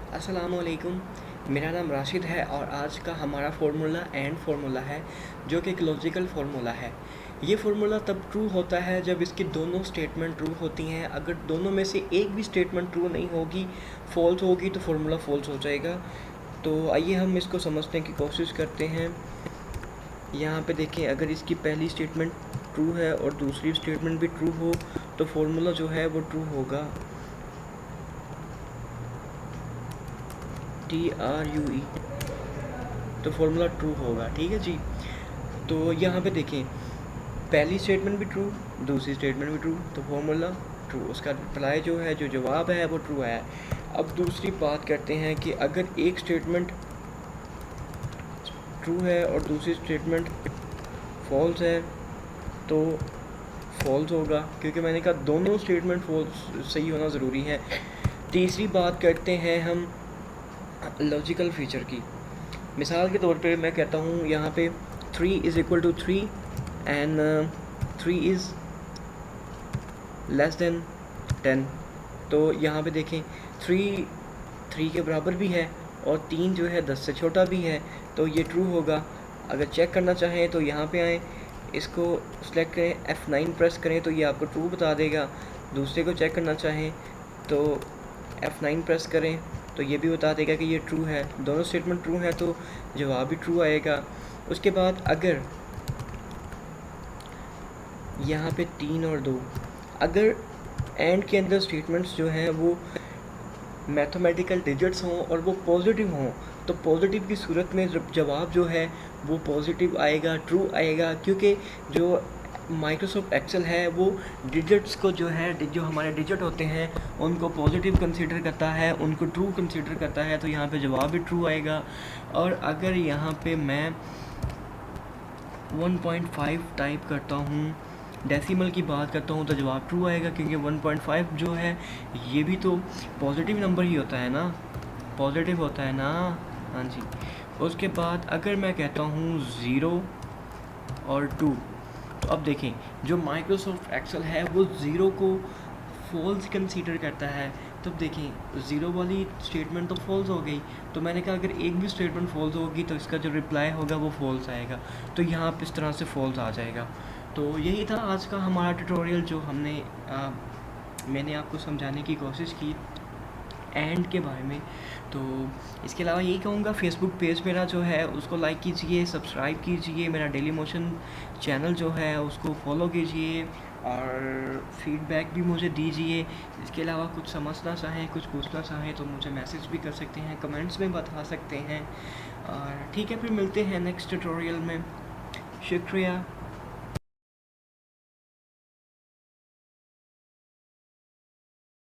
अस्सलामुअलैकुम। मेरा नाम राशिद है और आज का हमारा फार्मूला एंड फार्मूला है, जो कि एक लॉजिकल फार्मूला है। ये फार्मूला तब ट्रू होता है जब इसकी दोनों स्टेटमेंट ट्रू होती हैं। अगर दोनों में से एक भी स्टेटमेंट ट्रू नहीं होगी, फॉल्स होगी, तो फार्मूला फॉल्स हो जाएगा। तो आइए हम इसको समझने की कोशिश करते हैं। यहाँ पे देखें, अगर इसकी पहली स्टेटमेंट ट्रू है और दूसरी स्टेटमेंट भी ट्रू हो तो फार्मूला जो है वो ट्रू होगा। TRUE, तो फार्मूला ट्रू होगा। ठीक है जी। तो यहाँ पे देखें, पहली स्टेटमेंट भी ट्रू, दूसरी स्टेटमेंट भी ट्रू, तो फार्मूला ट्रू। उसका रिप्लाई जो है, जो जवाब है, वो ट्रू है। अब दूसरी बात करते हैं कि अगर एक स्टेटमेंट ट्रू है और दूसरी स्टेटमेंट फॉल्स है तो फॉल्स होगा, क्योंकि मैंने कहा दोनों स्टेटमेंट फॉल्स सही होना ज़रूरी है। तीसरी बात करते हैं हम लॉजिकल फीचर की। मिसाल के तौर पे मैं कहता हूँ यहाँ पे 3 is equal to 3 and 3 is less than 10। तो यहाँ पे देखें, 3 के बराबर भी है और 3 जो है 10 से छोटा भी है, तो ये ट्रू होगा। अगर चेक करना चाहें तो यहाँ पे आएँ, इसको सेलेक्ट करें, F9 प्रेस करें तो ये आपको ट्रू बता देगा। दूसरे को चेक करना चाहें तो F9 प्रेस करें तो ये भी बता देगा कि ये ट्रू है। दोनों स्टेटमेंट ट्रू है तो जवाब भी ट्रू आएगा। उसके बाद अगर यहाँ पे 3 और 2, अगर एंड के अंदर स्टेटमेंट्स जो हैं वो मैथमेटिकल डिजिट्स हों और वो पॉजिटिव हों, तो पॉजिटिव की सूरत में जवाब जो है वो पॉजिटिव आएगा, ट्रू आएगा। क्योंकि जो माइक्रोसॉफ्ट एक्सेल है वो डिजिट्स को जो है, जो हमारे डिजिट होते हैं उनको पॉजिटिव कंसीडर करता है, उनको ट्रू कंसीडर करता है, तो यहाँ पे जवाब भी ट्रू आएगा। और अगर यहाँ पे मैं 1.5 टाइप करता हूँ, डेसिमल की बात करता हूँ, तो जवाब ट्रू आएगा, क्योंकि 1.5 जो है ये भी तो पॉजिटिव नंबर ही होता है ना, पॉजिटिव होता है ना। हाँ जी। उसके बाद अगर मैं कहता हूँ 0 और 2, तो अब देखें, जो माइक्रोसॉफ्ट एक्सेल है वो 0 को फॉल्स कंसीडर करता है। तो देखें, 0 वाली स्टेटमेंट तो फॉल्स हो गई, तो मैंने कहा अगर एक भी स्टेटमेंट फॉल्स होगी तो इसका जो रिप्लाई होगा वो फॉल्स आएगा, तो यहाँ पर इस तरह से फॉल्स आ जाएगा। तो यही था आज का हमारा ट्यूटोरियल, जो मैंने आपको समझाने की कोशिश की एंड के बारे में। तो इसके अलावा यही कहूँगा, फेसबुक पेज मेरा जो है उसको लाइक कीजिए, सब्सक्राइब कीजिए, मेरा डेली मोशन चैनल जो है उसको फॉलो कीजिए और फीडबैक भी मुझे दीजिए। इसके अलावा कुछ समझना चाहें, कुछ पूछना चाहें तो मुझे मैसेज भी कर सकते हैं, कमेंट्स में बता सकते हैं। और ठीक है, फिर मिलते हैं नेक्स्ट ट्यूटोरियल में। शुक्रिया।